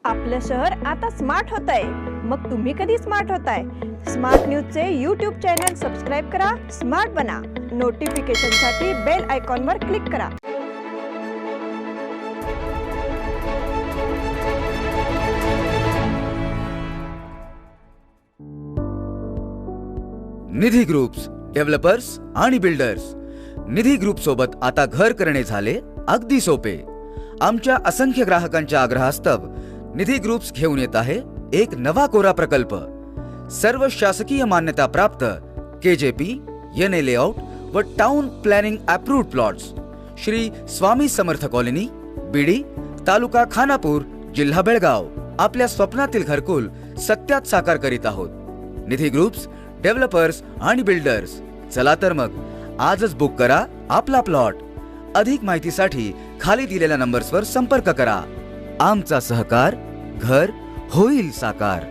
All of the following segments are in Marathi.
आपलं शहर आता स्मार्ट होतंय. मग तुम्ही कधी स्मार्ट होताय? स्मार्ट न्यूजचे YouTube चॅनल सबस्क्राइब करा, स्मार्ट बना. नोटिफिकेशनसाठी बेल आयकॉनवर क्लिक करा. निधी ग्रुप्स, डेव्हलपर्स आणि बिल्डर्स. निधी ग्रुप सोबत आता घर करणे झाले अगदी सोपे. आमच्या असंख्य ग्राहकांच्या आग्रहास्तव निधी ग्रुप्स घेऊन येत आहे एक नवा कोरा प्रकल्प. सर्व शासकीय मान्यता प्राप्त KJP, NA लेआउट व town planning approved plots. Shri Swami Samarth colony, Bidi, taluka Khanapur, जिल्हा बेळगाव. आपल्या स्वप्नातील घरकुल सत्यात साकार करीत आहोत. निधी ग्रुप्स, डेव्हलपर्स आणि बिल्डर्स. चला तर मग आजच बुक करा आपला प्लॉट. अधिक माहितीसाठी खाली दिलेल्या नंबर्सवर संपर्क करा. आमचा सहकार घर होईल साकार.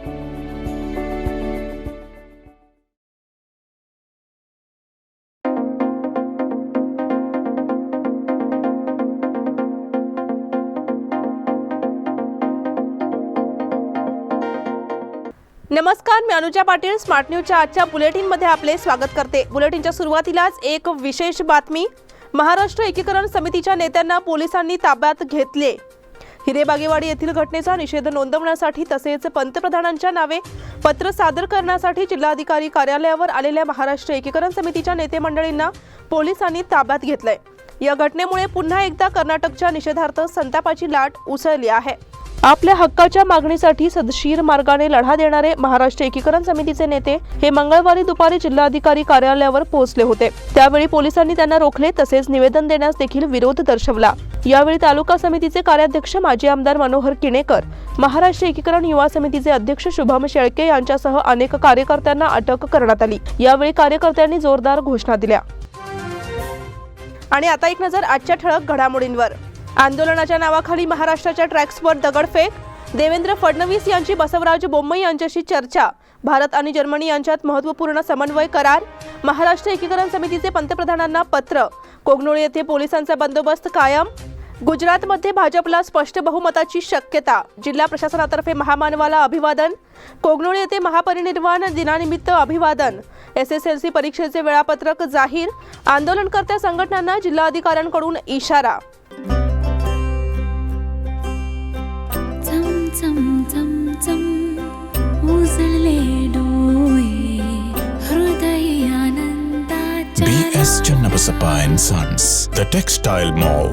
नमस्कार, मी अनुजा पाटील. स्मार्ट न्यूजच्या आजच्या बुलेटिनमध्ये आपले स्वागत करते. बुलेटिनच्या सुरुवातीलाच एक विशेष बातमी. महाराष्ट्र एकीकरण समितीच्या नेत्यांना पोलिसांनी ताब्यात घेतले. हिरेबागेवाडी येथील घटनेचा निषेध नोंदवण्यासाठी तसेच पंतप्रधानांच्या नावे पत्र सादर करण्यासाठी जिल्हाधिकारी कार्यालयावर आलेल्या महाराष्ट्र एकीकरण समितीच्या नेते मंडळींना पोलिसांनी ताब्यात घेतलंय. या घटनेमुळे पुन्हा एकदा कर्नाटकच्या निषेधार्थ संतापाची लाट उसळली आहे. आपल्या हक्काच्या मागणीसाठी सदशीर मार्गाने लढा देणारे महाराष्ट्र एकीकरण समितीचे नेते हे मंगळवारी दुपारी जिल्हाधिकारी कार्यालयावर पोहोचले होते. त्यावेळी पोलिसांनी त्यांना रोखले तसेच निवेदन देण्यास देखील विरोध दर्शवला. यावेळी तालुका समितीचे कार्याध्यक्ष माजी आमदार मनोहर किणेकर, महाराष्ट्र एकीकरण युवा समितीचे अध्यक्ष शुभम शेळके यांच्यासह अनेक कार्यकर्त्यांना अटक करण्यात आली. यावेळी कार्यकर्त्यांनी जोरदार घोषणा दिल्या. आणि आता एक नजर आजच्या ठळक घडामोडींवर. आंदोलनाच्या नावाखाली महाराष्ट्राच्या ट्रॅक्सवर दगडफेक. देवेंद्र फडणवीस यांची बसवराज बोम्मई यांच्याशी चर्चा. भारत आणि जर्मनी यांच्यात महत्त्वपूर्ण समन्वय करार. महाराष्ट्र एकीकरण समितीचे पंतप्रधानांना पत्र. कोगनोळी येथे पोलिसांचा बंदोबस्त कायम. गुजरातमध्ये भाजपला स्पष्ट बहुमताची शक्यता. जिल्हा प्रशासनातर्फे महामानवाला अभिवादन. कोगनोळी येथे महापरिनिर्वाण दिनानिमित्त अभिवादन. SSLC परीक्षेचे वेळापत्रक जाहीर. आंदोलनकर्त्या संघटनांना जिल्हाधिकाऱ्यांकडून इशारा. BS Channabasappa and Sons, The Textile Mall.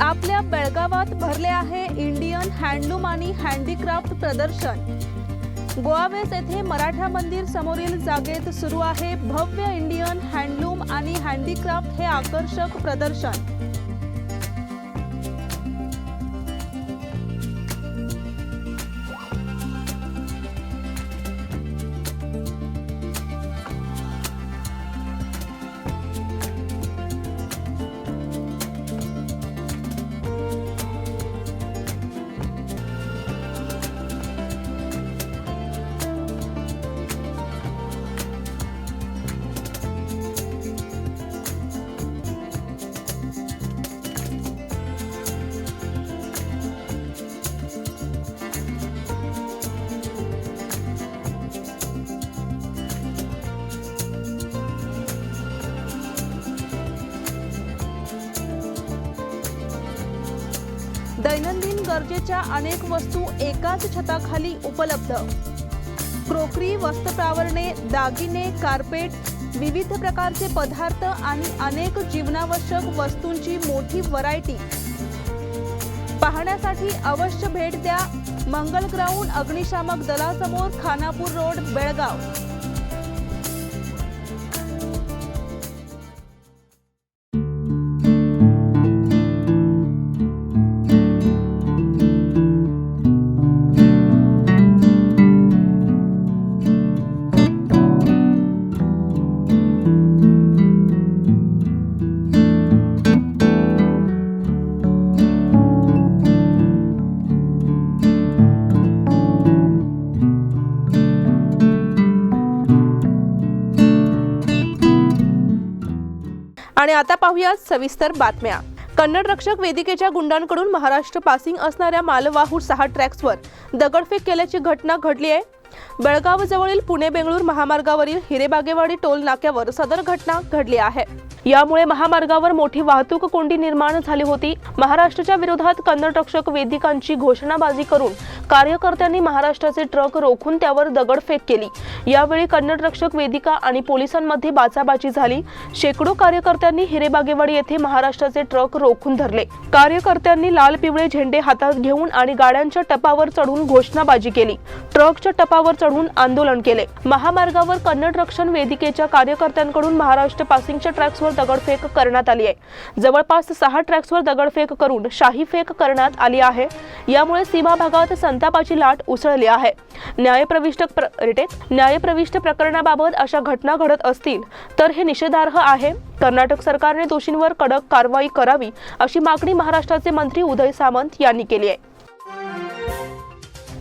आपल्या बेळगावात भरले आहे इंडियन हँडलूम आणि हँडीक्राफ्ट प्रदर्शन. गोवावेस येथे मराठा मंदिर समोरील जागेत सुरू आहे भव्य इंडियन हँडलूम आणि हँडीक्राफ्ट हे आकर्षक प्रदर्शन. दैनंदिन गरजेच्या अनेक वस्तू एकाच छताखाली उपलब्ध. क्रोकरी, वस्त्रप्रावरणे, दागिने, कार्पेट, विविध प्रकारचे पदार्थ आणि अनेक जीवनावश्यक वस्तूंची मोठी व्हरायटी. पाहण्यासाठी अवश्य भेट द्या. मंगल ग्राउंड, अग्निशामक दलासमोर, खानापूर रोड, बेळगाव. आणि आता पाहूया सविस्तर बातम्या. कन्नड रक्षक वेदिकेच्या गुंडांकडून महाराष्ट्र पासिंग असणाऱ्या मालवाहू 6 ट्रॅक्सवर दगडफेक केल्याची घटना घडली आहे. बेळगाव जवळील पुणे बेंगळूर महामार्गावरील हिरेबागेवाडी टोल नाक्यावर सदर घटना घडली आहे. यामुळे महामार्गावर मोठी वाहतूक कोंडी निर्माण झाली होती. महाराष्ट्राच्या विरोधात कन्नड रक्षक वेदिकांची घोषणाबाजी करून कार्यकर्त्यांनी महाराष्ट्राचे ट्रक रोखून त्यावर दगडफेक केली. यावेळी कन्नड रक्षक वेदिका आणि पोलिसांमध्ये बाचाबाची झाली. शेकडो कार्यकर्त्यांनी हिरेबागेवाडी येथे महाराष्ट्राचे ट्रक रोखून धरले. कार्यकर्त्यांनी लाल पिवळे झेंडे हातात घेऊन आणि गाड्यांच्या टपावर चढून घोषणाबाजी केली. ट्रकच्या टपावर चढून आंदोलन केले. महामार्गावर कन्नड रक्षण वेदिकेच्या कार्यकर्त्यांकडून महाराष्ट्र पासिंगच्या ट्रॅक्सवर दगडफेक करण्यात आली आहे. जवळपास 6 ट्रॅक्सवर दगडफेक करून शाही फेक करण्यात आली आहे. यामुळे सीमा भागात संतापाची लाट उसळली आहे. न्यायप्रविष्ट प्रकरणाबाबत अशा घटना घडत असतील तर हे निषेधार्ह आहे. कर्नाटक सरकारने दोषींवर कडक कारवाई करावी अशी मागणी महाराष्ट्राचे मंत्री उदय सामंत यांनी केली आहे.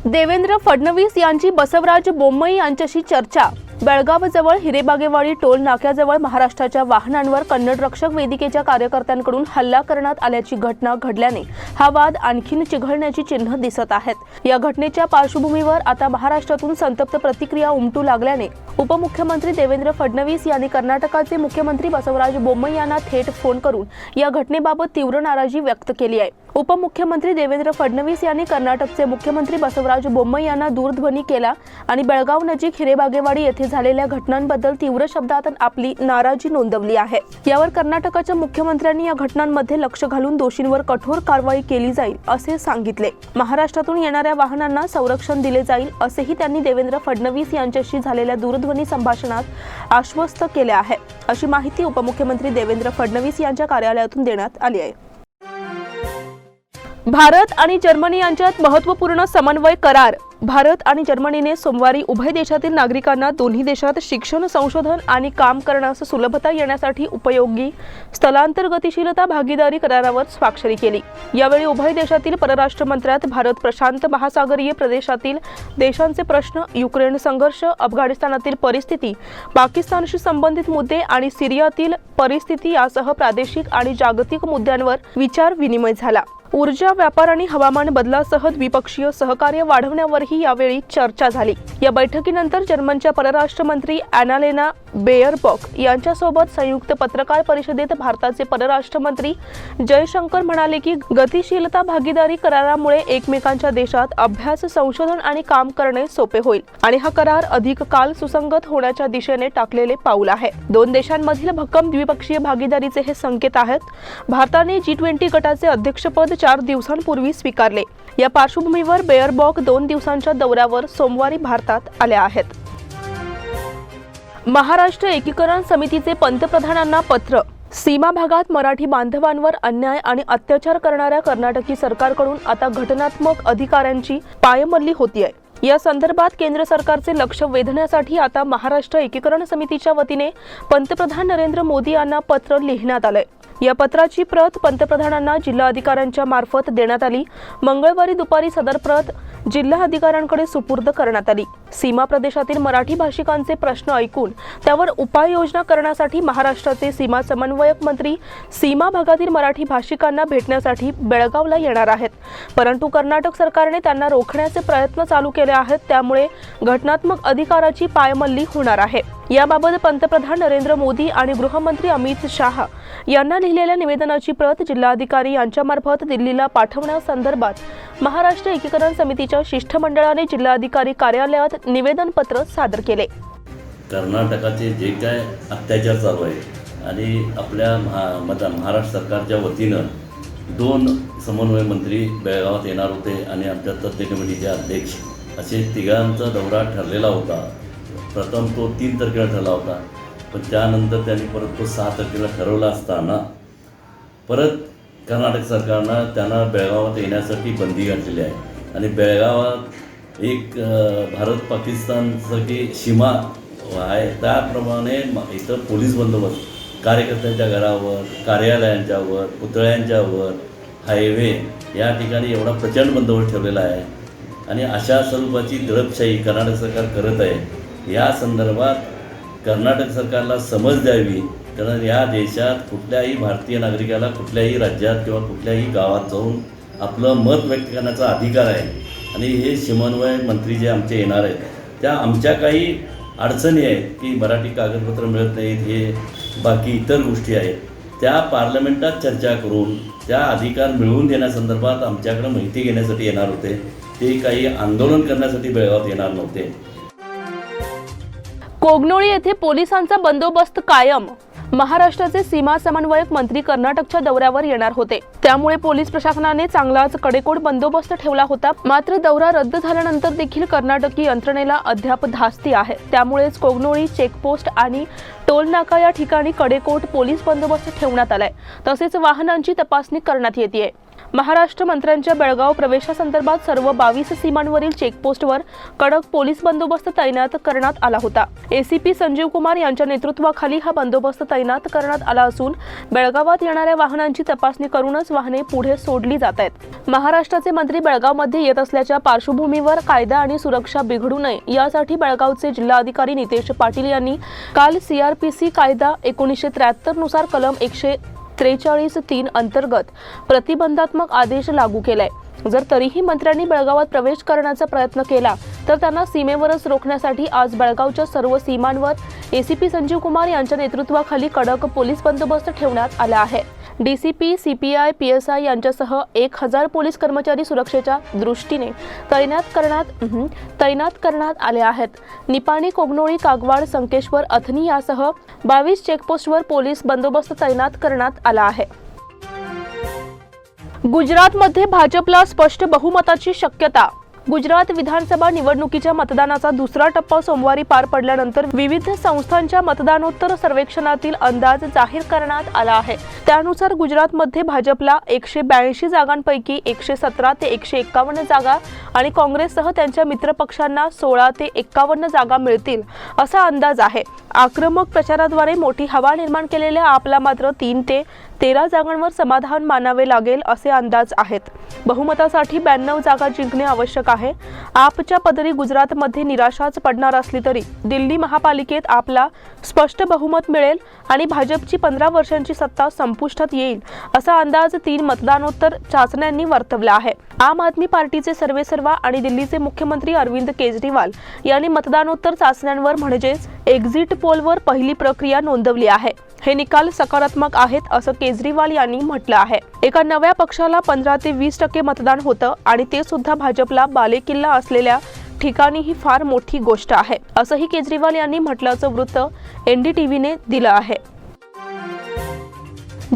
देवेंद्र फडणवीस यांची बसवराज बोम्मई यांच्याशी चर्चा. बेळगाव जवळ हिरेबागेवाडी टोल नाक्याजवळ महाराष्ट्राच्या वाहनांवर कन्नड रक्षक वेदिकेच्या कार्यकर्त्यांकडून हल्ला करण्यात आल्याची घटना घडल्याने हा वाद आणखीन चिघळण्याची चिन्ह दिसत आहेत. या घटनेच्या पार्श्वभूमीवर आता महाराष्ट्रातून संतप्त प्रतिक्रिया उमटू लागल्याने उपमुख्यमंत्री देवेंद्र फडणवीस यांनी कर्नाटकाचे मुख्यमंत्री बसवराज बोम्मई यांना थेट फोन करून या घटनेबाबत तीव्र नाराजी व्यक्त केली आहे. उपमुख्यमंत्री देवेंद्र फडणवीस यांनी कर्नाटकचे मुख्यमंत्री बसवराज बोम्मई यांना दूरध्वनी केला आणि बेळगाव नजीक हिरेबागेवाडी येथे झालेल्या घटनांबद्दल तीव्र शब्दात आपली नाराजी नोंदवली आहे. यावर कर्नाटकाच्या मुख्यमंत्र्यांनी या घटनांमध्ये लक्ष घालून दोषींवर कठोर कारवाई केली जाईल असे सांगितले. महाराष्ट्रातून येणाऱ्या वाहनांना संरक्षण दिले जाईल असेही त्यांनी देवेंद्र फडणवीस यांच्याशी झालेल्या दूरध्वनी संभाषणात आश्वस्त केले आहे. अशी माहिती उपमुख्यमंत्री देवेंद्र फडणवीस यांच्या कार्यालयातून देण्यात आली आहे. भारत आणि जर्मनी यांच्यात महत्त्वपूर्ण समन्वय करार. भारत आणि जर्मनीने सोमवारी उभय देशातील नागरिकांना दोन्ही देशात शिक्षण, संशोधन आणि काम करण्यास सुलभता येण्यासाठी उपयोगी स्थलांतर गतिशीलता भागीदारी करारावर स्वाक्षरी केली. यावेळी उभय देशातील परराष्ट्र मंत्र्यात भारत प्रशांत महासागरीय प्रदेशातील देशांचे प्रश्न, युक्रेन संघर्ष, अफगाणिस्तानातील परिस्थिती, पाकिस्तानशी संबंधित मुद्दे आणि सिरियातील परिस्थिती यासह प्रादेशिक आणि जागतिक मुद्द्यांवर विचार विनिमय झाला. ऊर्जा, व्यापार आणि हवामान बदलासह द्विपक्षीय सहकार्य वाढवण्यावरही यावेळी चर्चा झाली. या बैठकीनंतर जर्मनच्या परराष्ट्र मंत्री ॲनालेना बेअरबॉक यांच्यासोबत संयुक्त पत्रकार परिषदेत भारताचे परराष्ट्र मंत्री जयशंकर म्हणाले की गतिशीलता भागीदारी करारामुळे एकमेकांच्या देशात अभ्यास, संशोधन आणि काम करणे सोपे होईल आणि हा करार अधिक काल सुसंगत होण्याच्या दिशेने टाकलेले पाऊल आहे. दोन देशांमधील भक्कम द्विपक्षीय भागीदारीचे हे संकेत आहेत. भारताने G20 गटाचे अध्यक्षपद 4 दिवसांपूर्वी स्वीकारले. या पार्श्वभूमीवर बेअरबॉक 2 दिवसांच्या दौऱ्यावर सोमवारी भारतात आले आहेत. महाराष्ट्र एकीकरण समितीचे पंतप्रधानांना पत्र. सीमा भागात मराठी बांधवांवर अन्याय आणि अत्याचार करणाऱ्या कर्नाटकी सरकारकडून आता घटनात्मक अधिकारांची पायमल्ली होतीये. या संदर्भात केंद्र सरकारचे लक्ष वेधण्यासाठी आता महाराष्ट्र एकीकरण समितीच्या वतीने पंतप्रधान नरेंद्र मोदी यांना पत्र लिहिण्यात आलंय. या पत्राची प्रत पंतप्रधानांना जिल्हाधिकाऱ्यांच्या मार्फत देण्यात आली. मंगळवारी दुपारी सदर प्रत जिल्हाधिकाऱ्यांकडे सुपूर्द करण्यात आली. सीमा प्रदेशातील मराठी भाषिकांचे प्रश्न ऐकून त्यावर उपाययोजना करण्यासाठी महाराष्ट्राचे सीमा समन्वयक मंत्री सीमा भागातील मराठी भाषिकांना भेटण्यासाठी बेळगावला येणार आहेत. परंतु कर्नाटक सरकारने त्यांना रोखण्याचे प्रयत्न चालू केले आहेत. त्यामुळे घटनात्मक अधिकाराची पायमल्ली होणार आहे. याबाबत पंतप्रधान नरेंद्र मोदी आणि गृहमंत्री अमित शाह यांना लिहिलेल्या निवेदनाची प्रत जिल्हाधिकारी यांच्यामार्फत दिल्लीला पाठवण्यासंदर्भात महाराष्ट्र एकीकरण समितीच्या शिष्टमंडळाने जिल्हाधिकारी कार्यालयात निवेदनपत्र सादर केले. कर्नाटकाचे जे काय अत्याचार चालू आहे आणि आपल्या महाराष्ट्र सरकारच्या वतीनं 2 समन्वय मंत्री बेळगावात येणार होते आणि आमच्या तज्ज्ञ कमिटीचे अध्यक्ष असे तिघांचा दौरा ठरलेला होता. प्रथम तो 3 तारखेला ठरला होता, पण त्यानंतर त्यांनी परत तो 6 तारखेला ठरवला असताना परत कर्नाटक सरकारनं त्यांना बेळगावात येण्यासाठी बंदी घातलेली आहे. आणि बेळगावात एक भारत पाकिस्तानसारखी सीमा आहे, त्याप्रमाणे इथं पोलीस बंदोबस्त कार्यकर्त्यांच्या घरावर, कार्यालयांच्यावर, पुतळ्यांच्यावर, हायवे या ठिकाणी एवढा प्रचंड बंदोबस्त ठेवलेला आहे. आणि अशा स्वरूपाची दडपशाही कर्नाटक सरकार करत आहे. या संदर्भात कर्नाटक सरकारला समज द्यावी कारण या देशात कुठल्याही भारतीय नागरिकाला कुठल्याही राज्यात किंवा कुठल्याही गावात जाऊन आपलं मत व्यक्त करण्याचा अधिकार आहे. आणि हे समन्वय मंत्री जे आमचे येणार आहेत, त्या आमच्या काही अडचणी आहेत की मराठी कागदपत्र मिळत नाहीत, हे बाकी इतर गोष्टी आहेत, त्या पार्लमेंटात चर्चा करून त्या अधिकार मिळवून देण्यासंदर्भात आमच्याकडे माहिती घेण्यासाठी येणार होते. ते काही आंदोलन करण्यासाठी बेळगावात येणार नव्हते. कोगनोळी येथे पोलिसांचा बंदोबस्त कायम. महाराष्ट्राचे सीमा समन्वयक मंत्री कर्नाटकच्या दौऱ्यावर येणार होते, त्यामुळे पोलीस प्रशासनाने चांगलाच कडेकोट बंदोबस्त ठेवला होता. मात्र दौरा रद्द झाल्यानंतर देखील कर्नाटकी यंत्रणेला अद्याप धास्ती आहे. त्यामुळेच कोगनोळी चेकपोस्ट आणि टोल नाका या ठिकाणी कडेकोट पोलीस बंदोबस्त ठेवण्यात आलाय. तसेच वाहनांची तपासणी करण्यात येते. महाराष्ट्र मंत्र्यांच्या बेळगाव प्रवेशासंदर्भात सर्व 22 सीमांवरील चेकपोस्टवर कडक पोलीस बंदोबस्त तैनात करण्यात आला होता. एसीपी संजीव कुमार यांच्या नेतृत्वाखाली हा बंदोबस्त तैनात करण्यात आला असून बेळगावात येणाऱ्या वाहनांची तपासणी करूनच वाहने पुढे सोडली जात आहेत. महाराष्ट्राचे मंत्री बेळगावमध्ये येत असल्याच्या पार्श्वभूमीवर कायदा आणि सुरक्षा बिघडू नये यासाठी बेळगावचे जिल्हाधिकारी नितेश पाटील यांनी काल CRPC कायदा 1973 नुसार कलम 143(3) अंतर्गत प्रतिबंधात्मक आदेश लागू केलाय. जर तरीही मंत्र्यांनी बेळगावात प्रवेश करण्याचा प्रयत्न केला तर त्यांना सीमेवरच रोखण्यासाठी आज बेळगावच्या सर्व सीमांवर एसीपी संजीव कुमार यांच्या नेतृत्वाखाली कडक पोलीस बंदोबस्त ठेवण्यात आला आहे. DCP, CPI, PSI यांच्यासह 1000 पोलीस कर्मचारी सुरक्षेच्या दृष्टीने तैनात करण्यात आले आहेत. निपाणी, कोगनोळी, कागवाड, संकेश्वर, अथनी यासह 22 चेकपोस्टवर पोलीस बंदोबस्त तैनात करण्यात आला आहे. गुजरातमध्ये भाजपला स्पष्ट बहुमताची शक्यता. गुजरात विधानसभा निवडणुकीच्या मतदानाचा दुसरा टप्पा सोमवारी पार पडल्यानंतर विविध संस्थांच्या मतदानोत्तर सर्वेक्षणातील अंदाज जाहीर करण्यात आला आहे. त्यानुसार गुजरातमध्ये भाजपला 182 जागांपैकी 117 ते 151 जागा आणि काँग्रेससह त्यांच्या मित्रपक्षांना 16 ते 51 जागा मिळतील असा अंदाज आहे. आक्रमक प्रचाराद्वारे मोठी हवा निर्माण केलेल्या आपला मात्र 3 ते 13 जागांवर समाधान मानावे लागेल असे अंदाज आहेत. बहुमतासाठी 92 जागा जिंकणे आवश्यक आहे. आपच्या पदरी गुजरातमध्ये निराशाच पडणार असली तरी दिल्ली महापालिकेत आपला स्पष्ट बहुमत मिळेल आणि भाजपची 15 वर्षांची सत्ता संपुष्टात येईल असा अंदाज 3 मतदानोत्तर चाचण्यांनी वर्तवला आहे. आम आदमी पार्टीचे सर्वेसर्वा आणि दिल्लीचे मुख्यमंत्री अरविंद केजरीवाल यांनी मतदानोत्तर चाचण्यांवर म्हणजेच एक्झिट पोलवर पहिली प्रक्रिया नोंदवली आहे. हे निकाल सकारात्मक आहेत असं केजरीवाल यांनी म्हटलं आहे. एका नव्या पक्षाला 15 ते 20% मतदान होतं आणि ते सुद्धा भाजपला बालेकिल्ला असलेल्या ठिकाणी ही फार मोठी गोष्ट आहे असंही केजरीवाल यांनी म्हटल्याचं वृत्त NDTVने दिलं आहे.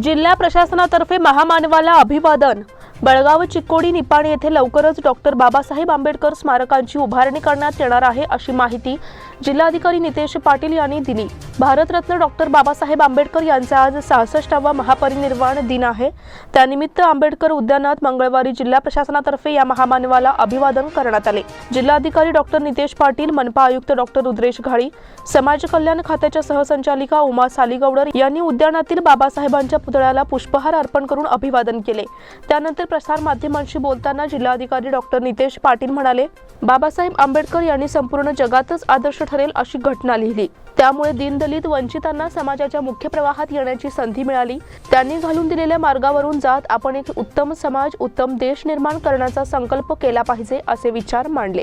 जिल्हा प्रशासनातर्फे महामानवाला अभिवादन. बेळगाव, चिक्कोडी, निपाणी येथे लवकरच डॉक्टर बाबासाहेब आंबेडकर स्मारकांची उभारणी करण्यात येणार आहे अशी माहिती जिल्हाधिकारी नितेश पाटील यांनी दिली. भारतरत्न डॉक्टर बाबासाहेब आंबेडकर यांचा आज 66वा महापरिनिर्वाण दिन आहे. त्यानिमित्त आंबेडकर उद्यानात मंगळवारी जिल्हा प्रशासनातर्फे या महामानवाला अभिवादन करण्यात आले. जिल्हाधिकारी डॉक्टर नितेश पाटील, मनपा आयुक्त डॉक्टर रुद्रेश घाळी, समाज कल्याण खात्याच्या सहसंचालिका उमा सालीगौडर यांनी उद्यानातील बाबासाहेबांच्या पुतळ्याला पुष्पहार अर्पण करून अभिवादन केले. त्यानंतर प्रसार माध्यमांशी बोलताना जिल्हाधिकारी डॉक्टर नितेश पाटील म्हणाले, बाबासाहेब आंबेडकर यांनी संपूर्ण जगातच आदर्श ठरेल अशी घटना लिहिली. त्यामुळे दीनदलित वंचितांना समाजाच्या मुख्य प्रवाहात येण्याची संधी मिळाली. त्यांनी घालून दिलेल्या मार्गावरून जात आपण एक उत्तम समाज, उत्तम देश निर्माण करण्याचा संकल्प केला पाहिजे असे विचार मांडले.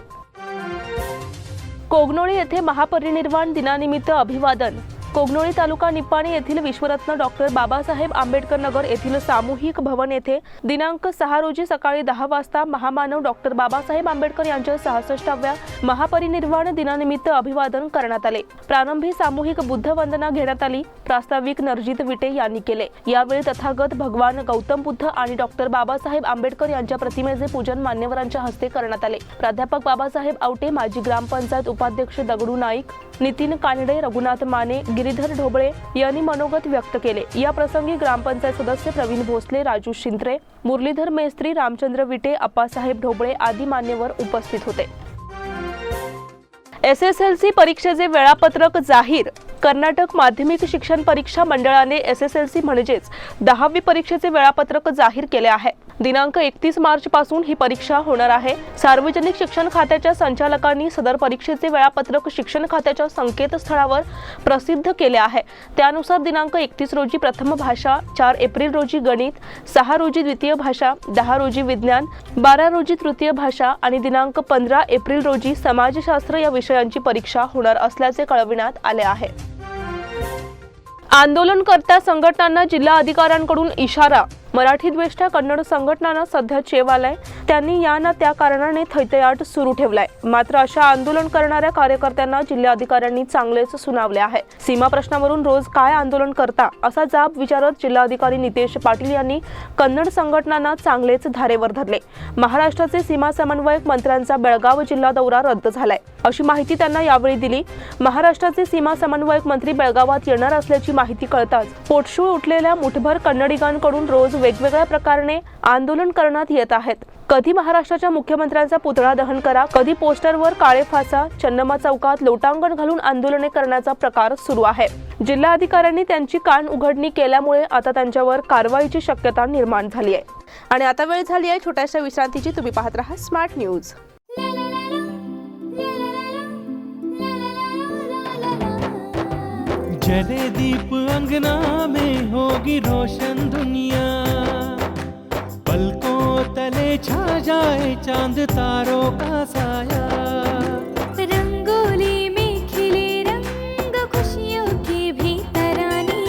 कोगनोळी येथे महापरिनिर्वाण दिनानिमित्त अभिवादन. कोगनोळी तालुका निपाणी येथील विश्वरत्न डॉक्टर बाबासाहेब आंबेडकर नगर येथील सामूहिक भवन येथे दिनांक 6 रोजी सकाळी 10 वाजता महामानव डॉक्टर बाबासाहेब आंबेडकर यांच्या 66व्या महापरिनिर्वाण दिनानिमित्त अभिवादन करण्यात आले. प्रारंभी सामूहिक बुद्ध वंदना घेण्यात आली. प्रास्ताविक नरजित विटे यांनी केले. यावेळी तथागत भगवान गौतम बुद्ध आणि डॉक्टर बाबासाहेब आंबेडकर यांच्या प्रतिमेचे पूजन मान्यवरांच्या हस्ते करण्यात आले. प्राध्यापक बाबासाहेब आवटे, माजी ग्रामपंचायत उपाध्यक्ष दगडू नाईक, नितीन कानडे, रघुनाथ माने, गिरीधर ढोबळे यांनी मनोगत व्यक्त केले. या प्रसंगी ग्रामपंचायत सदस्य प्रवीण भोसले, राजू शिंत्रे, मुरलीधर मेस्त्री, रामचंद्र विटे, अप्पासाहेब ढोबळे आदी मान्यवर उपस्थित होते. SSLC परीक्षेचे वेळापत्रक जाहीर. कर्नाटक माध्यमिक शिक्षण परीक्षा मंडळाने SSLC म्हणजेच 10वी परीक्षेचे वेळापत्रक जाहीर केले आहे. दिनांक 31 मार्च पासून ही परीक्षा होणार आहे. सार्वजनिक शिक्षण खात्याच्या संचालकांनी सदर परीक्षेचे वेळापत्रक शिक्षण खात्याच्या संकेतस्थळावर प्रसिद्ध केले आहे. त्यानुसार दिनांक 31 रोजी प्रथम भाषा, 4 एप्रिल रोजी गणित, 6 रोजी द्वितीय भाषा, 10 रोजी विज्ञान, 12 रोजी तृतीय भाषा आणि दिनांक 15 एप्रिल रोजी समाजशास्त्र या विषयांची परीक्षा होणार असल्याचे कळविण्यात आले आहे. आंदोलनकर्त्या संघटनांना जिल्हा अधिकाऱ्यांकडून इशारा. मराठीद्वेष्टा कन्नड संघटनांना सध्या चेव आलाय. त्यांनी या ना त्या कारणाने थैतयाट सुरू ठेवलाय. मात्र अशा आंदोलन करणाऱ्या कार्यकर्त्यांना जिल्हाधिकाऱ्यांनी चांगलेच सुनावले आहे. सीमा प्रश्नावरून रोज काय आंदोलन करता असा जाब विचारत जिल्हाधिकारी नितेश पाटील यांनी कन्नड संघटनांना चांगलेच धारेवर धरले. महाराष्ट्राचे सीमा समन्वयक मंत्र्यांचा बेळगाव जिल्हा दौरा रद्द झालाय अशी माहिती त्यांना यावेळी दिली. महाराष्ट्राचे सीमा समन्वयक मंत्री बेळगावात येणार असल्याची माहिती कळताच पोटशूळ उठलेल्या मुठभर कन्नडिगांकडून रोज वेगवेगळ्या प्रकारे आंदोलन करण्यात येत आहेत. कधी महाराष्ट्राच्या मुख्यमंत्र्यांचा पुतळा दहन करा, कधी पोस्टरवर काळे फासा, चन्नमा चौकात लोटांगण घालून आंदोलने करण्याचा प्रकार सुरू आहे. जिल्हाधिकाऱ्यांनी त्यांची कान उघडणी केल्यामुळे आता त्यांच्यावर कारवाईची शक्यता निर्माण झाली आहे. आणि आता वेळ झाली आहे छोट्याशा विश्रांतीची. तुम्ही पाहत राहा स्मार्ट न्यूज. जले दीप अंगना में होगी रोशन दुनिया, पलकों तले छा जाए चांद तारों का साया, रंगोली में खिले रंग खुशियों की भी तरानी,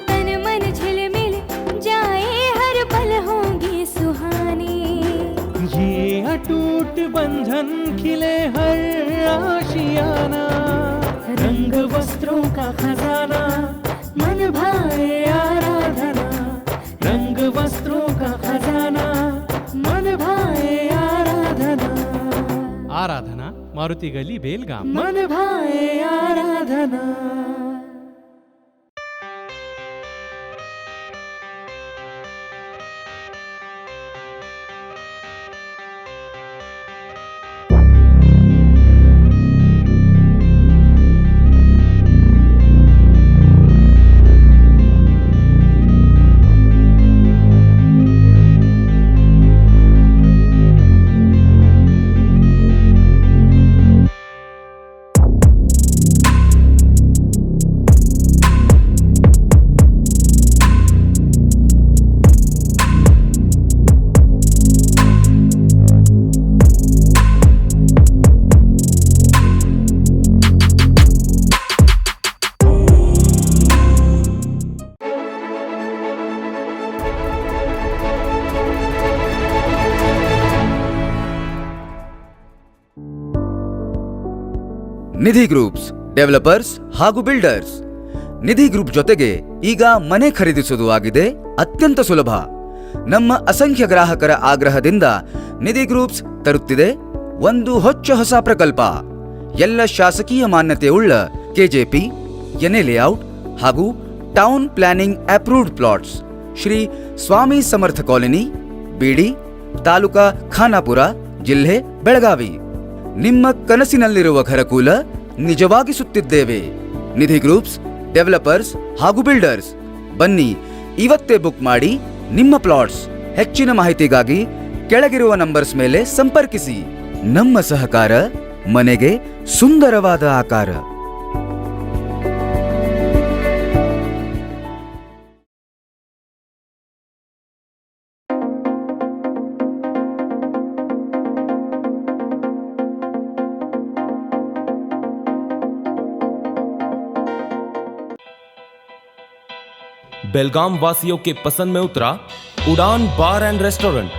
तन मन झिलमिल जाए हर पल होगी सुहानी, ये अटूट बंधन खिले हर आशियाना, रंग वस्त्रों का खजाना मन भाए आराधना, रंग वस्त्रों का खजाना मन भाए आराधना, आराधना मारुति गली बेलगाम, मन भाए आराधना. ನಿಧಿ ಗ್ರೂಪ್ಸ್ ಡೆವಲಪರ್ಸ್ ಹಾಗೂ ಬಿಲ್ಡರ್ಸ್. ನಿಧಿ ಗ್ರೂಪ್ ಜೊತೆಗೆ ಈಗ ಮನೆ ಖರೀದಿಸುವುದು ಆಗಿದೆ ಅತ್ಯಂತ ಸುಲಭ. ನಮ್ಮ ಅಸಂಖ್ಯ ಗ್ರಾಹಕರ ಆಗ್ರಹದಿಂದ ನಿಧಿ ಗ್ರೂಪ್ಸ್ ತರುತ್ತಿದೆ ಒಂದು ಹೊಸ ಪ್ರಕಲ್ಪ. ಎಲ್ಲ ಶಾಸಕೀಯ ಮಾನ್ಯತೆಯುಳ್ಳ ಕೆಜೆಪಿ, ಎನ್ಎ ಲೇಔಟ್ ಹಾಗೂ town planning approved plots. Shri Swami Samarth colony, Bidi, taluka Khanapur, ಜಿಲ್ಲೆ ಬೆಳಗಾವಿ. ನಿಮ್ಮ ಕನಸಿನಲ್ಲಿರುವ ಘರಕೂಲ ನಿಜವಾಗಿಸುತ್ತಿದ್ದೇವೆ. ನಿಧಿ ಗ್ರೂಪ್ಸ್ ಡೆವಲಪರ್ಸ್ ಹಾಗೂ ಬಿಲ್ಡರ್ಸ್. ಬನ್ನಿ ಇವತ್ತೇ ಬುಕ್ ಮಾಡಿ ನಿಮ್ಮ ಪ್ಲಾಟ್ಸ್. ಹೆಚ್ಚಿನ ಮಾಹಿತಿಗಾಗಿ ಕೆಳಗಿರುವ ನಂಬರ್ಸ್ ಮೇಲೆ ಸಂಪರ್ಕಿಸಿ. ನಮ್ಮ ಸಹಕಾರ ಮನೆಗೆ ಸುಂದರವಾದ ಆಕಾರ. बेलगाम वासियों के पसंद में उतरा उड़ान बार एंड रेस्टोरेंट.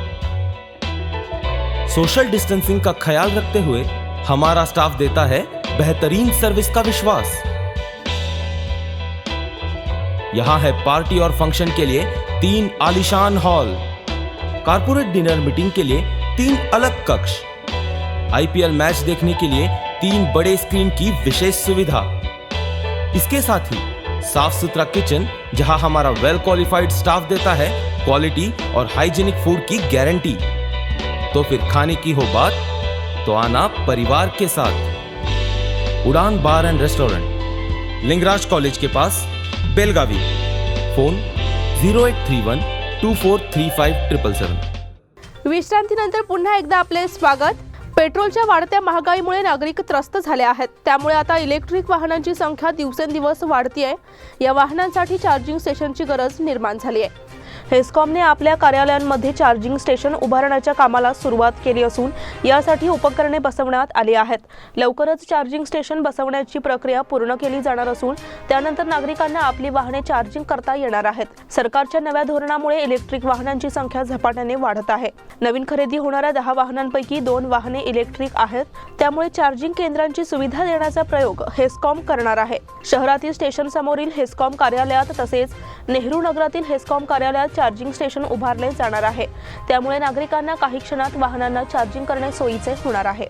सोशल डिस्टेंसिंग का ख्याल रखते हुए हमारा स्टाफ देता है बेहतरीन सर्विस का विश्वास. यहां है पार्टी और फंक्शन के लिए 3 आलीशान हॉल, कारपोरेट डिनर मीटिंग के लिए 3 अलग कक्ष, आईपीएल मैच देखने के लिए 3 बड़े स्क्रीन की विशेष सुविधा. इसके साथ ही साफ सुथरा किचन जहां हमारा वेल क्वालिफाइड स्टाफ देता है क्वालिटी और हाइजीनिक फूड की गारंटी. तो फिर खाने की हो बात तो आना परिवार के साथ. उड़ान बार एंड रेस्टोरेंट, लिंगराज कॉलेज के पास, बेलगावी. फोन 0831 2435 777. विश्रांतीनंतर पुन्हा एकदा आपले स्वागत. पेट्रोलच्या वाढत्या महागाईमुळे नागरिक त्रस्त झाले आहेत. त्यामुळे आता इलेक्ट्रिक वाहनांची संख्या दिवसेंदिवस वाढतीये. या वाहनांसाठी चार्जिंग स्टेशनची गरज निर्माण झाली आहे. हेस्कॉमने आपल्या कार्यालयांमध्ये चार्जिंग स्टेशन उभारण्याच्या कामाला सुरुवात केली असून यासाठी उपकरणे बसवण्यात आली आहेत. लवकरच चार्जिंग स्टेशन बसवण्याची प्रक्रिया पूर्ण केली जाणार असून त्यानंतर नागरिकांना आपली वाहने चार्जिंग करता येणार आहेत. सरकारच्या नव्या धोरणामुळे इलेक्ट्रिक वाहनांची संख्या झपाट्याने वाढत आहे. नवीन खरेदी होणाऱ्या 10 वाहनांपैकी 2 वाहने इलेक्ट्रिक आहेत. त्यामुळे चार्जिंग केंद्रांची सुविधा देण्याचा प्रयोग हेस्कॉम करणार आहे. शहरातील स्टेशन समोरील हेस्कॉम कार्यालयात तसेच नेहरू नगरातील हेस्कॉम कार्यालयात चार्जिंग स्टेशन उभारले जाणार आहे. त्यामुळे नागरिकांना काही क्षणात वाहनांना चार्जिंग करणे सोयीचे होणार आहे.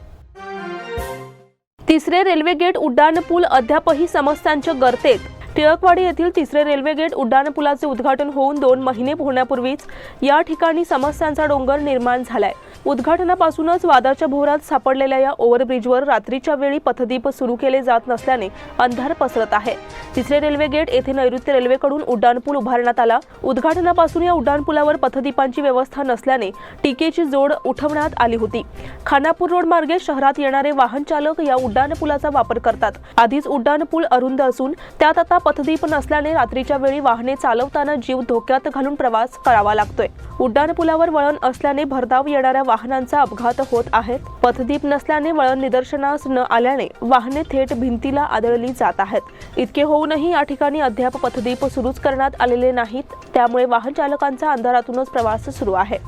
तिसरे रेल्वे गेट उड्डाणपूल अद्यापही समस्यांच्या गर्तेत. टिळकवाडी येथील तिसरे रेल्वे गेट उड्डाणपुलाचे उद्घाटन होऊन 2 महिने होण्यापूर्वीच या ठिकाणी समस्यांचा डोंगर निर्माण झालाय. उद्घाटनापासूनच वादाच्या भोवऱ्यात सापडलेल्या या ओव्हरब्रिजवर रात्रीच्या वेळी पथदीप सुरू केले जात नसल्याने अंधार पसरत आहे. तिसरे रेल्वे गेट येथे नैऋत्य रेल्वेकडून उड्डाणपूल उभारण्यात आला. उद्घाटनापासून या उड्डाणपुलावर पथदीपांची व्यवस्था नसल्याने टीकेची जोड उठवण्यात आली होती. खानापूर रोड मार्गे शहरात येणारे वाहन चालक या उड्डाणपुलाचा वापर करतात. आधीच उड्डाणपूल अरुंद असून त्यात आता पथदीप नसल्याने रात्रीच्या वेळी वाहने चालवताना जीव धोक्यात घालून प्रवास करावा लागतोय. उड्डाणपुलावर वळण असल्याने भरधाव येणाऱ्या वाहनांचा अपघात होत आहेत. पथदीप नसल्याने वळण निदर्शनास न आल्याने वाहने थेट भिंतीला आदळली जात आहेत. इतके होऊनही या ठिकाणी अद्याप पथदीप सुरूच करण्यात आलेले नाहीत. त्यामुळे वाहन चालकांचा अंधारातूनच प्रवास सुरू आहे.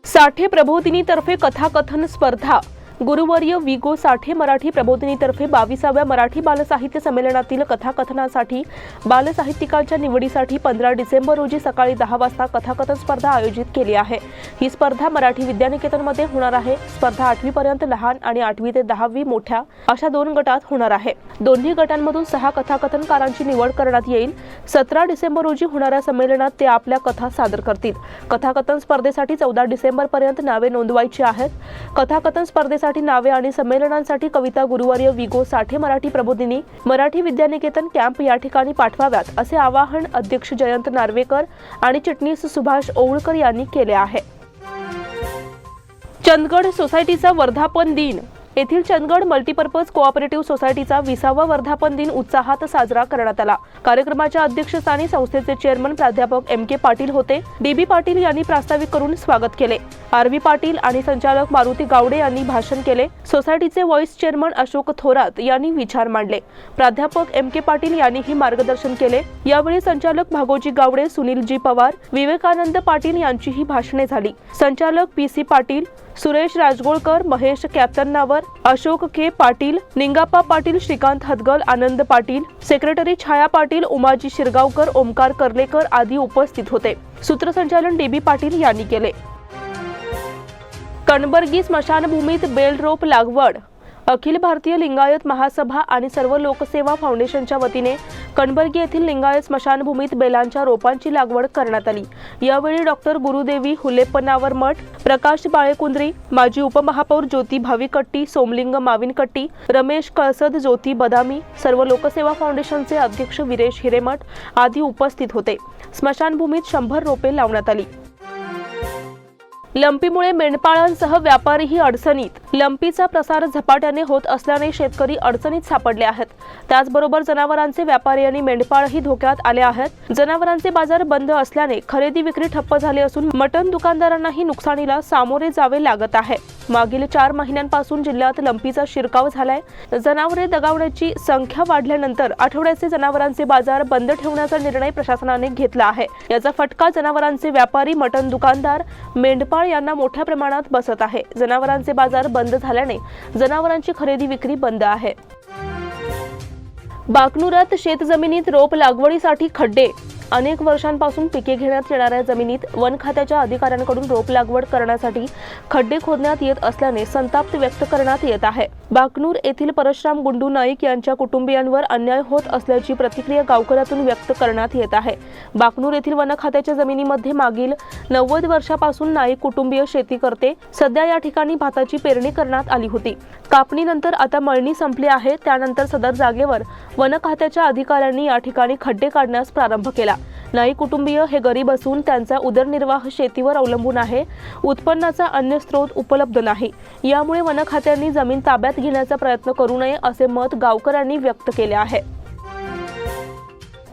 साठे प्रबोधिनीतर्फे कथाकथन स्पर्धा. गुरुवर्य विगो साठे मराठी प्रबोधिनीतर्फे 22व्या मराठी बालसाहित्य संमेलनातील कथाकथनासाठी बालसाहित्यिकांच्या निवडीसाठी 15 डिसेंबर रोजी सकाळी 10 वाजता कथाकथन स्पर्धा आयोजित केली आहे. ही स्पर्धा मराठी विद्यानिकेतनमध्ये होणार आहे. स्पर्धा 8वी पर्यंत लहान आणि 8वी ते 10वी मोठ्या अशा 2 गटात होणार आहे. दोन्ही गटांमधून 6 कथाकथनकारांची निवड करण्यात येईल. 17 डिसेंबर रोजी होणाऱ्या संमेलनात ते आपल्या कथा सादर करतील. कथाकथन स्पर्धेसाठी 14 डिसेंबर पर्यंत नावे नोंदवायची आहेत. कथाकथन स्पर्धेसाठी नावे आणि संमेलनांसाठी कविता गुरुवर्य विगो साठे मराठी प्रबोधिनी मराठी विद्यानिकेतन कॅम्प या ठिकाणी पाठवाव्यात असे आवाहन अध्यक्ष जयंत नार्वेकर आणि चिटणीस सुभाष ओवळकर यांनी केले आहे. चंदगड सोसायटीचा वर्धापन दिन. येथील चंदगड मल्टीपर्पज कोऑपरेटिव्ह सोसायटीचा 20वा वर्धापन दिन उत्साहात साजरा करण्यात आला. कार्यक्रमाच्या अध्यक्षस्थानी संस्थेचे चेअरमन प्राध्यापक M.K. पाटील होते. D.B. पाटील यांनी प्रास्ताविक करून स्वागत केले. R.V. पाटील आणि संचालक मारुती गावडे यांनी भाषण केले. सोसायटीचे व्हाईस चेअरमन अशोक थोरात यांनी विचार मांडले. प्राध्यापक M.K. पाटील यांनीही मार्गदर्शन केले. यावेळी संचालक भागोजी गावडे, सुनील जी पवार, विवेकानंद पाटील यांचीही भाषणे झाली. संचालक P.C. पाटील, सुरेश राजगोळकर, महेश कॅप्टननावर, अशोक के पाटील, निंगाप्पा पाटील, श्रीकांत हदगल, आनंद पाटील, सेक्रेटरी छाया पाटील, उमाजी शिरगावकर, ओमकार कर्लेकर आदी उपस्थित होते. सूत्रसंचालन D.B. पाटील यांनी केले. कणबर्गी स्मशानभूमीत बेल रोप लागवड. अखिल भारतीय लिंगायत महासभा आणि सर्व लोकसेवा फाउंडेशनच्या वतीने कणबर्गी येथील लिंगायत स्मशानभूमीत बेलांच्या रोपांची लागवड करण्यात आली. यावेळी डॉक्टर गुरुदेवी हुलेप्पनावर मठ, प्रकाश बाळेकुंद्री, माजी उपमहापौर ज्योती भाविकट्टी, सोमलिंग माविनकट्टी, रमेश कळसद, ज्योती बदामी, सर्व लोकसेवा फाउंडेशनचे अध्यक्ष वीरेश हिरेमठ आदी उपस्थित होते. स्मशानभूमीत 100 रोपे लावण्यात आली. लंपीमुळे मेंढपाळांसह व्यापारीही अडचणीत. लंपीचा प्रसार झपाट्याने होत असल्याने शेतकरी अडचणीत सापडले आहेत. त्याचबरोबर जनावरांचे व्यापारी आणि मेंढपाळही धोक्यात आले आहेत. जनावरांचे बाजार बंद असल्याने खरेदी विक्री ठप्प झाली असून मटण दुकानदारांनाही नुकसानीला सामोरे जावे लागत आहे. मागील 4 महिन्यांपासून जिल्ह्यात लंपीचा शिरकाव झालाय. जनावरे दगावण्याची संख्या वाढल्यानंतर आठवड्याचे जनावरांचे बाजार बंद ठेवण्याचा निर्णय प्रशासनाने घेतला आहे. याचा फटका जनावरांचे व्यापारी, मटण दुकानदार, मेंढपाळ यांना मोठ्या प्रमाणात बसत आहे. जनावरांचे बाजार बंद झाल्याने जनावरांची खरेदी विक्री बंद आहे. बाकनुरात शेतजमिनीत रोप लागवडीसाठी खड्डे. अनेक वर्षांपासून पिके घेण्यात येणाऱ्या जमिनीत वन खात्याच्या अधिकाऱ्यांकडून रोप लागवड करण्यासाठी खड्डे खोदण्यात येत असल्याने संताप व्यक्त करण्यात येत आहे. बाकनूर येथील परशुराम गुंडू नाईक यांच्या कुटुंबियांवर अन्याय होत असल्याची प्रतिक्रिया गावकऱ्यातून व्यक्त करण्यात येत आहे. बाकनूर येथील वन खात्याच्या जमिनीमध्ये मागील 90 वर्षापासून नाईक कुटुंबीय शेती करते. सध्या या ठिकाणी भाताची पेरणी करण्यात आली होती. कापणीनंतर आता मळणी संपली आहे. त्यानंतर सदर जागेवर वन खात्याच्या अधिकाऱ्यांनी या ठिकाणी खड्डे काढण्यास प्रारंभ केला. नाही कुटुंबीय हे गरीब असून त्यांचा उदरनिर्वाह शेतीवर अवलंबून आहे. उत्पन्नाचा अन्य स्रोत उपलब्ध नाही. यामुळे वन खात्याने जमीन ताब्यात घेण्याचा प्रयत्न करू नये असे मत गावकऱ्यांनी व्यक्त केले आहे.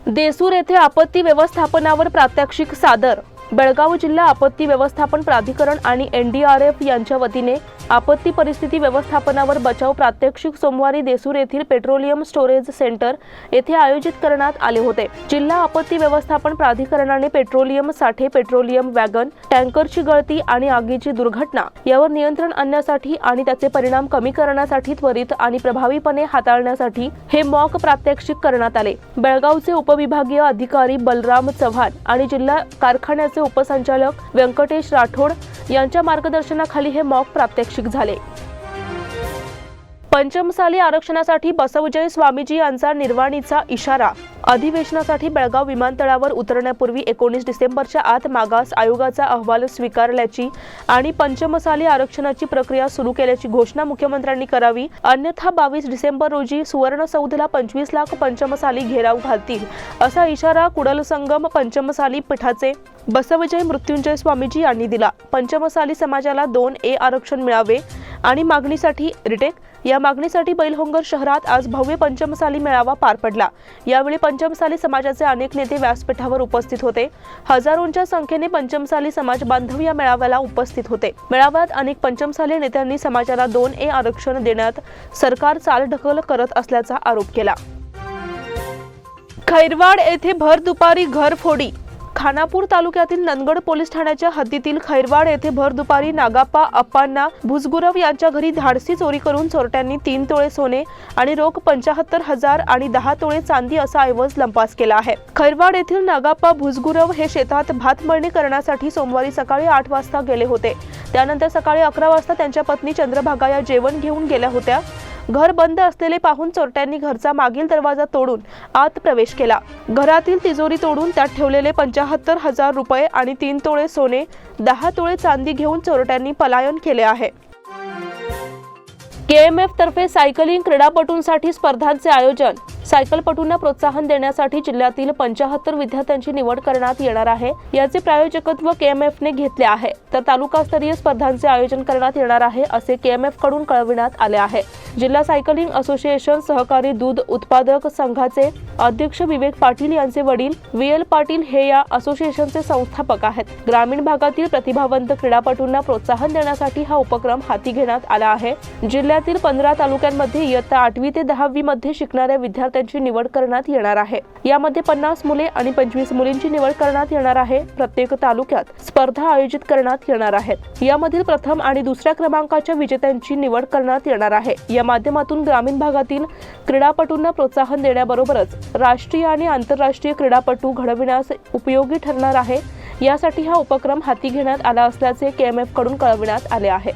देसूर येथे आपत्ती व्यवस्थापनावर प्रात्यक्षिक सादर. बेळगाव जिल्हा आपत्ती व्यवस्थापन प्राधिकरण आणि NDRF यांच्या वतीने आपत्ती परिस्थिती व्यवस्थापनावर बचाव प्रात्यक्षिक सोमवारी देसूर येथील पेट्रोलियम स्टोरेज सेंटर येथे आयोजित करण्यात आले होते. जिल्हा आपत्ती व्यवस्थापन प्राधिकरणाने पेट्रोलियम साठे, पेट्रोलियम वॅगन, टँकरची गळती आणि आगीची दुर्घटना यावर नियंत्रण आणण्यासाठी आणि त्याचे परिणाम कमी करण्यासाठी त्वरित आणि प्रभावीपणे हाताळण्यासाठी हे मॉक प्रात्यक्षिक करण्यात आले. बेळगावचे उपविभागीय अधिकारी बलराम चव्हाण आणि जिल्हा कारखान्याचे उपसंचालक व्यंकटेश राठोड यांच्या मार्गदर्शनाखाली हे मॉक प्रात्यक्षिक झाले. पंचमसाली आरक्षणासाठी बसवजय स्वामीजी यांचा निर्वाणीचा इशारा. अधिवेशनासाठी बेळगाव विमानतळावर उतरण्यापूर्वी 19 डिसेंबरच्या आत मागास आयोगाचा अहवाल स्वीकारल्याची आणि पंचमसाली आरक्षणाची प्रक्रिया सुरू केल्याची घोषणा मुख्यमंत्र्यांनी करावी, अन्यथा 22 डिसेंबर रोजी सुवर्णसौधला 25 लाख पंचमसाली घेराव घालतील असा इशारा कुडलसंगम पंचमसाली पीठाचे बसवजय मृत्युंजय स्वामीजी यांनी दिला. पंचमसाली समाजाला 2A आरक्षण मिळावे आणि मागणीसाठी रिटेक या मागणीसाठी बैलहोंगर शहरात आज भव्य पंचमसाली मेळावा पार पडला. यावेळी पंचमसाली समाजाचे अनेक नेते व्यासपीठावर उपस्थित होते. हजारोंच्या संख्येने पंचमसाली समाज बांधव या मेळाव्याला उपस्थित होते. मेळाव्यात अनेक पंचमसाली नेत्यांनी समाजाला 2A आरक्षण देण्यात सरकार चालढकल करत असल्याचा आरोप केला. खैरवाड येथे भर दुपारी घरफोडी. खानापूर तालुक्यातील नंदगड पोलीस ठाण्याच्या हद्दीतील खैरवाड येथे भर दुपारी नागाप्पा अप्पांना भुजगुरव यांच्या घरी धाडसी चोरी करून चोरट्यांनी 3 तोळे सोने आणि रोख 75,000 आणि 10 तोळे चांदी असा ऐवज लंपास केला आहे. खैरवाड येथील नागाप्पा भुजगुरव हे शेतात भात मळणी करण्यासाठी सोमवारी सकाळी 8 वाजता गेले होते. त्यानंतर सकाळी 11 वाजता त्यांच्या पत्नी चंद्रभागा या जेवण घेऊन गेल्या होत्या. घर बंद असलेले पाहून चोरट्यांनी घरचा मागील दरवाजा तोडून आत प्रवेश केला. घरातील तिजोरी तोडून त्यात ठेवलेले 75,000 रुपये आणि 3 तोळे सोने, 10 तोळे चांदी घेऊन चोरट्यांनी पलायन केले आहे. KMF तर्फे सायकलिंग क्रीडापटूंसाठी स्पर्धांचे आयोजन. सायकलपटूंना प्रोत्साहन देण्यासाठी जिल्ह्यातील 75 विद्यार्थ्यांची निवड करण्यात येणार आहे. याचे प्रायोजकत्व KMFने घेतले आहे. तर तालुकास्तरीय स्पर्धांचे आयोजन करण्यात येणार आहे असे KMF कडून कळविण्यात आले आहे. जिल्हा सायकलिंग असोसिएशन सहकारी दूध उत्पादक संघाचे अध्यक्ष विवेक पाटील यांचे वडील VL पाटील हे या असोसिएशनचे संस्थापक आहेत. ग्रामीण भागातील प्रतिभावंत क्रीडापटूंना प्रोत्साहन देण्यासाठी हा उपक्रम हाती घेण्यात आला आहे. जिल्ह्यातील 15 तालुक्यांमध्ये इयत्ता 8वी ते 10वी मध्ये शिकणाऱ्या विद्यार्थ्यांची निवड करण्यात येणार आहे. यामध्ये 50 मुले आणि 25 मुलींची निवड करण्यात येणार आहे. प्रत्येक तालुक्यात स्पर्धा आयोजित करण्यात येणार आहेत. यामधील प्रथम आणि दुसऱ्या क्रमांकाच्या विजेत्यांची निवड करण्यात येणार आहे. या माध्यमातून ग्रामीण भागातील क्रीडापटूंना प्रोत्साहन देण्याबरोबरच राष्ट्रीय आणि आंतरराष्ट्रीय क्रीडापटू घडविण्यास उपयोगी ठरणार आहे. यासाठी हा उपक्रम हाती घेण्यात आला असल्याचे KMF कडून कळविण्यात आले आहे.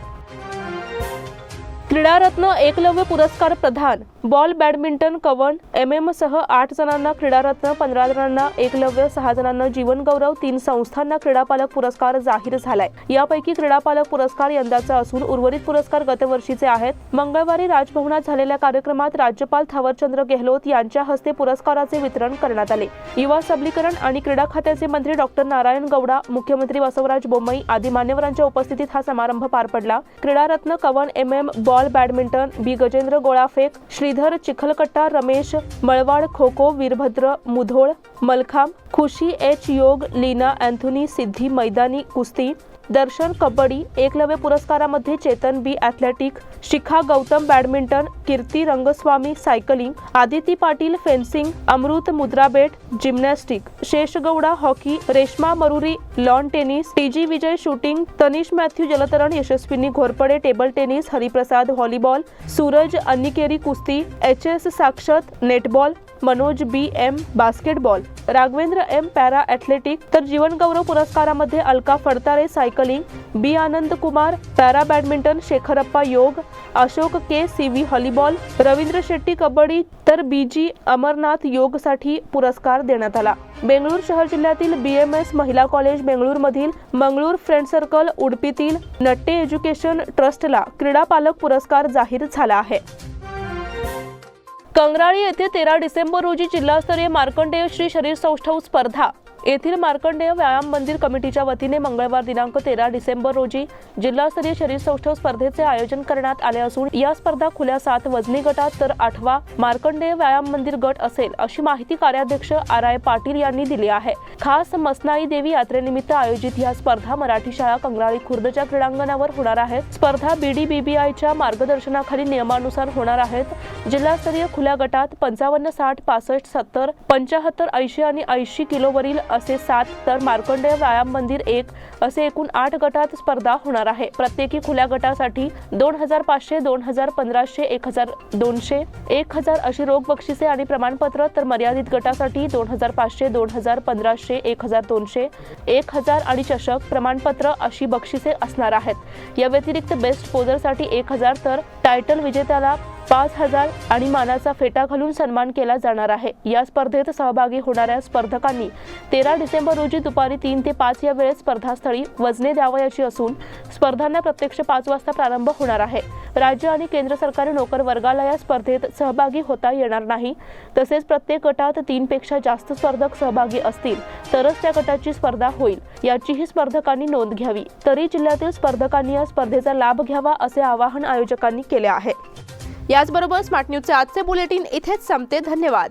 क्रीडारत्न एकलव्य पुरस्कार प्रदान. बॉल बॅडमिंटन कवन MM सह 8 जणांना क्रीडारत्न, 15 जणांना एकलव्य, 6 जणांना जीवनगौरव, 3 संस्थांना क्रीडापालक पुरस्कार जाहीर झालाय. यापैकी क्रीडापालक पुरस्कार यंदाचा असून उर्वरित पुरस्कार गतवर्षीचे आहेत. मंगळवारी राजभवनात झालेल्या कार्यक्रमात राज्यपाल थावरचंद्र गेहलोत यांच्या हस्ते पुरस्काराचे वितरण करण्यात आले. युवा सबलीकरण आणि क्रीडा खात्याचे मंत्री डॉक्टर नारायण गौडा, मुख्यमंत्री बसवराज बोम्मई आदी मान्यवरांच्या उपस्थितीत हा समारंभ पार पडला. क्रीडारत्न कवन MM, ball badminton B Gajendra गोळाफेक, श्रीधर चिखलकट्टा, रमेश मळवाड खो खो, वीरभद्र मुधोळ मलखांब, खुशी H योग, लीना अँथोनी सिद्धी मैदानी कुस्ती, दर्शन कबड्डी. एकलव्य पुरस्कारामध्ये Chetan B athletic, Shikha Gautam badminton, Kirti Rangaswamy cycling, Aditi Patil fencing, Amrut Mudrabet gymnastic, Sheshagowda hockey, Reshma Maruri lawn tennis, TG Vijay shooting, Tanish Mathew जलतरण, Yashaswini Ghorpade table tennis, Hariprasad volleyball, Suraj Annigeri कुस्ती, HS Sakshat netball, Manoj BM basketball, Raghavendra M para athletic. तर जीवनगौरव पुरस्कारामध्ये Alka Phadtare cycling, B Anand Kumar para badminton, Shekharappa yoga, Ashok K CV volleyball, Ravindra Shetty kabaddi तर BG अमरनाथ योगसाठी पुरस्कार देण्यात आला. बेंगळूर शहर जिल्ह्यातील BMS महिला कॉलेज बेंगळूरमधील मंगळूर फ्रेंड सर्कल, उडपीतील नट्टे एज्युकेशन ट्रस्टला क्रीडापालक पुरस्कार जाहीर झाला आहे. कंगराळी येथे 13 डिसेंबर रोजी जिल्हास्तरीय मार्कंडेय श्री शरीर सौष्ठव स्पर्धा. येथील मार्कंडेय व्यायाम मंदिर कमिटीच्या वतीने मंगळवार दिनांक 13 डिसेंबर रोजी जिल्हास्तरीय शरीर सौष्ठव स्पर्धेचे आयोजन करण्यात आले असून या स्पर्धा खुल्या 7 वजनी गटात तर 8वा मार्कंडेय व्यायाम मंदिर गट असेल अशी माहिती कार्याध्यक्ष RI पाटील यांनी दिली आहे. खास मसनाई देवी यात्रेनिमित्त आयोजित या स्पर्धा मराठी शाळा कंगराळी खुर्दच्या क्रीडांगणावर होणार आहेत. स्पर्धा BDBBIच्या मार्गदर्शनाखाली नियमानुसार होणार आहेत. जिल्हास्तरीय खुल्या गटात 55, 60, 65, 70, 75, 80 आणि 80 किलोवरील असे 7 तर मार्कंडेय व्यायाम मंदिर 1 असे एकूण 8 गटात स्पर्धा होणार आहे. प्रत्येकी खुल्या गटासाठी 2500, 2000, 1500, 1200, 1000 अशी रोख बक्षिसे आणि प्रमाणपत्र तर मर्यादित गटासाठी 2500, 2000, 1500, 1200, 1000 आणि चषक प्रमाणपत्र अशी बक्षिसे असणार आहेत. या व्यतिरिक्त बेस्ट पोजरसाठी 1000 तर टायटल विजेत्याला 5000 आणि मानाचा फेटा घालून सन्मान केला जाणार आहे. या स्पर्धेत सहभागी होणाऱ्या स्पर्धकांनी 13 डिसेंबर रोजी दुपारी 3 ते 5 या वेळेत स्पर्धास्थळी वजने द्यावयाची असून स्पर्धांना प्रत्यक्ष 5 वाजता प्रारंभ होणार आहे. राज्य आणि केंद्र सरकारी नोकर वर्गाला या स्पर्धेत सहभागी होता येणार नाही. तसेच प्रत्येक गटात 3 पेक्षा जास्त स्पर्धक सहभागी असतील तरच त्या गटाची स्पर्धा होईल याचीही स्पर्धकांनी नोंद घ्यावी. तरी जिल्ह्यातील स्पर्धकांनी या स्पर्धेचा लाभ घ्यावा असे आवाहन आयोजकांनी केले आहे. याचबरोबर स्मार्ट न्यूजचे आजचे बुलेटिन इथेच संपते. धन्यवाद.